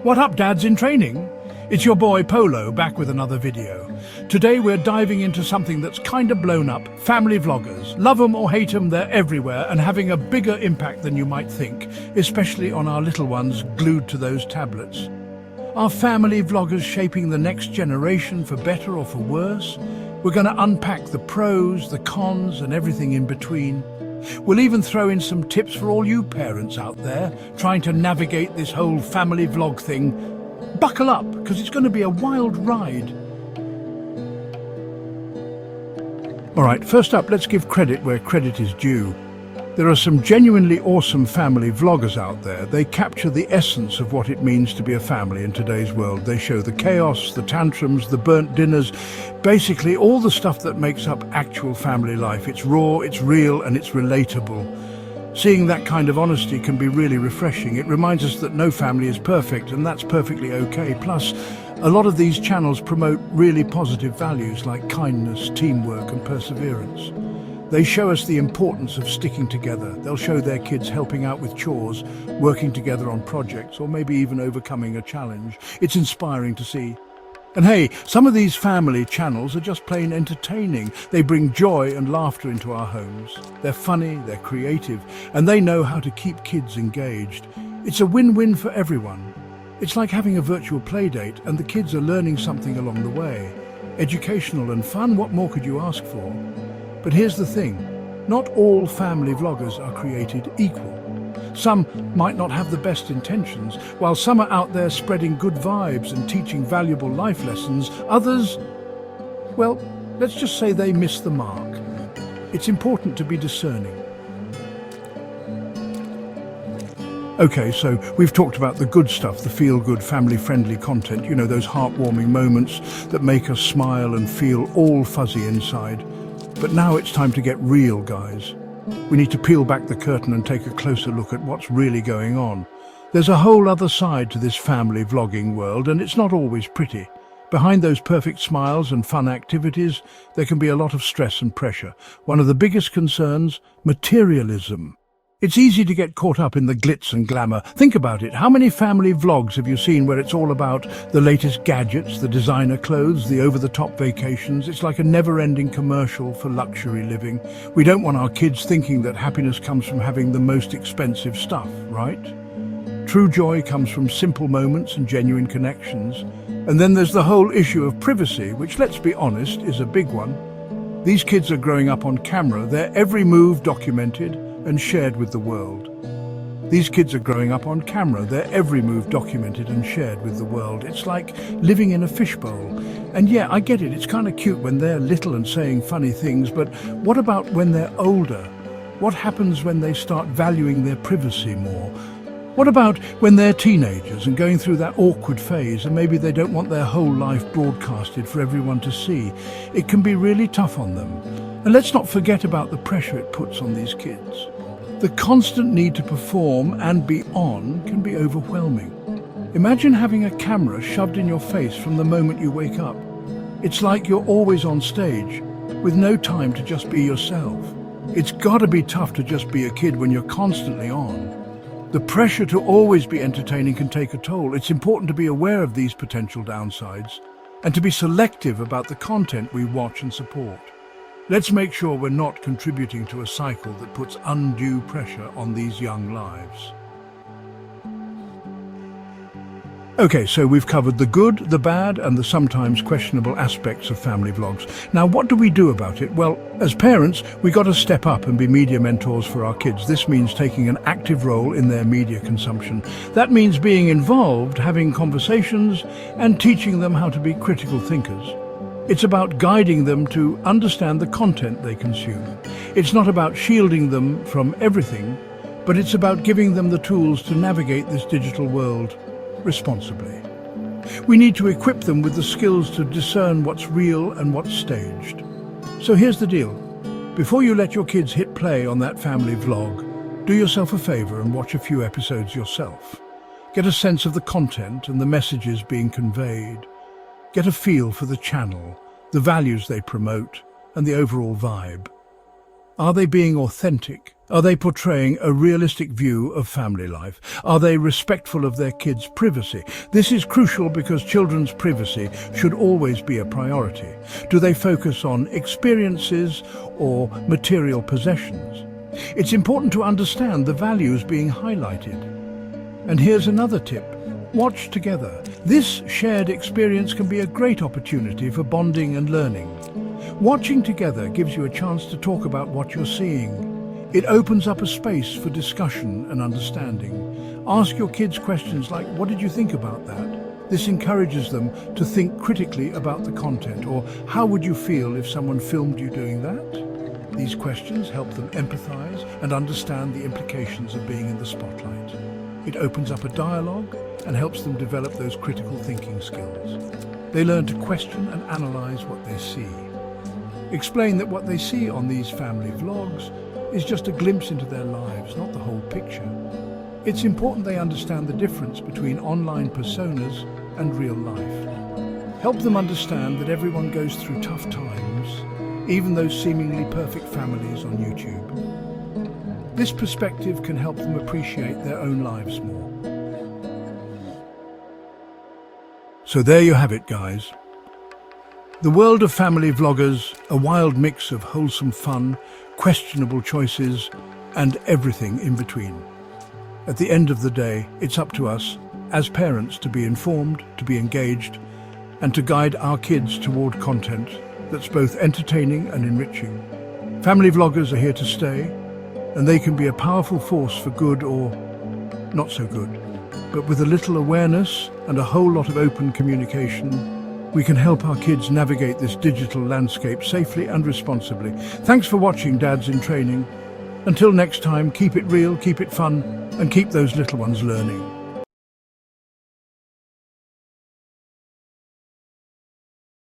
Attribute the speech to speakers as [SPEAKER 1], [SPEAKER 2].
[SPEAKER 1] What up, dads in training? It's your boy Polo back with another video. Today we're diving into something that's kinda blown up, family vloggers. Love them or hate them, they're everywhere and having a bigger impact than you might think, especially on our little ones glued to those tablets. Are family vloggers shaping the next generation for better or for worse? We're gonna unpack the pros, the cons and everything in between. We'll even throw in some tips for all you parents out there trying to navigate this whole family vlog thing. Buckle up, because it's going to be a wild ride. All right, first up, let's give credit where credit is due. There are some genuinely awesome family vloggers out there. They capture the essence of what it means to be a family in today's world. They show the chaos, the tantrums, the burnt dinners, basically all the stuff that makes up actual family life. It's raw, it's real, and it's relatable. Seeing that kind of honesty can be really refreshing. It reminds us that no family is perfect, and that's perfectly okay. Plus, a lot of these channels promote really positive values like kindness, teamwork, and perseverance. They show us the importance of sticking together. They'll show their kids helping out with chores, working together on projects, or maybe even overcoming a challenge. It's inspiring to see. And hey, some of these family channels are just plain entertaining. They bring joy and laughter into our homes. They're funny, they're creative, and they know how to keep kids engaged. It's a win-win for everyone. It's like having a virtual play date, and the kids are learning something along the way. Educational and fun, what more could you ask for? But here's the thing, not all family vloggers are created equal. Some might not have the best intentions. While some are out there spreading good vibes and teaching valuable life lessons, others, well, let's just say they miss the mark. It's important to be discerning. Okay, so we've talked about the good stuff, the feel-good, family-friendly content, you know, those heartwarming moments that make us smile and feel all fuzzy inside. But now it's time to get real, guys. We need to peel back the curtain and take a closer look at what's really going on. There's a whole other side to this family vlogging world, and it's not always pretty. Behind those perfect smiles and fun activities, there can be a lot of stress and pressure. One of the biggest concerns, materialism. It's easy to get caught up in the glitz and glamour. Think about it. How many family vlogs have you seen where it's all about the latest gadgets, the designer clothes, the over-the-top vacations? It's like a never-ending commercial for luxury living. We don't want our kids thinking that happiness comes from having the most expensive stuff, right? True joy comes from simple moments and genuine connections. And then there's the whole issue of privacy, which, let's be honest, is a big one. These kids are growing up on camera, their every move documented and shared with the world. These kids are growing up on camera, their every move documented and shared with the world. It's like living in a fishbowl. And yeah, I get it, it's kind of cute when they're little and saying funny things, but what about when they're older? What happens when they start valuing their privacy more? What about when they're teenagers and going through that awkward phase and maybe they don't want their whole life broadcasted for everyone to see? It can be really tough on them. And let's not forget about the pressure it puts on these kids. The constant need to perform and be on can be overwhelming. Imagine having a camera shoved in your face from the moment you wake up. It's like you're always on stage, with no time to just be yourself. It's gotta be tough to just be a kid when you're constantly on. The pressure to always be entertaining can take a toll. It's important to be aware of these potential downsides and to be selective about the content we watch and support. Let's make sure we're not contributing to a cycle that puts undue pressure on these young lives. Okay, so we've covered the good, the bad, and the sometimes questionable aspects of family vlogs. Now, what do we do about it? Well, as parents, we got to step up and be media mentors for our kids. This means taking an active role in their media consumption. That means being involved, having conversations, and teaching them how to be critical thinkers. It's about guiding them to understand the content they consume. It's not about shielding them from everything, but it's about giving them the tools to navigate this digital world responsibly. We need to equip them with the skills to discern what's real and what's staged. So here's the deal. Before you let your kids hit play on that family vlog, do yourself a favor and watch a few episodes yourself. Get a sense of the content and the messages being conveyed. Get a feel for the channel, the values they promote, and the overall vibe. Are they being authentic, Are they portraying a realistic view of family life? Are they respectful of their kids' privacy? This is crucial because children's privacy should always be a priority. Do they focus on experiences or material possessions? It's important to understand the values being highlighted. And here's another tip. Watch together. This shared experience can be a great opportunity for bonding and learning. Watching together gives you a chance to talk about what you're seeing. It opens up a space for discussion and understanding. Ask your kids questions like, "What did you think about that?" This encourages them to think critically about the content, or "How would you feel if someone filmed you doing that?" These questions help them empathize and understand the implications of being in the spotlight. It opens up a dialogue and helps them develop those critical thinking skills. They learn to question and analyze what they see. Explain that what they see on these family vlogs is just a glimpse into their lives, not the whole picture. It's important they understand the difference between online personas and real life. Help them understand that everyone goes through tough times, even those seemingly perfect families on YouTube. This perspective can help them appreciate their own lives more. So there you have it, guys. The world of family vloggers, a wild mix of wholesome fun, questionable choices, and everything in between. At the end of the day, it's up to us, as parents, to be informed, to be engaged, and to guide our kids toward content that's both entertaining and enriching. Family vloggers are here to stay, and they can be a powerful force for good or not so good. But with a little awareness and a whole lot of open communication, we can help our kids navigate this digital landscape safely and responsibly. Thanks for watching, Dads in Training. Until next time, keep it real, keep it fun, and keep those little ones learning.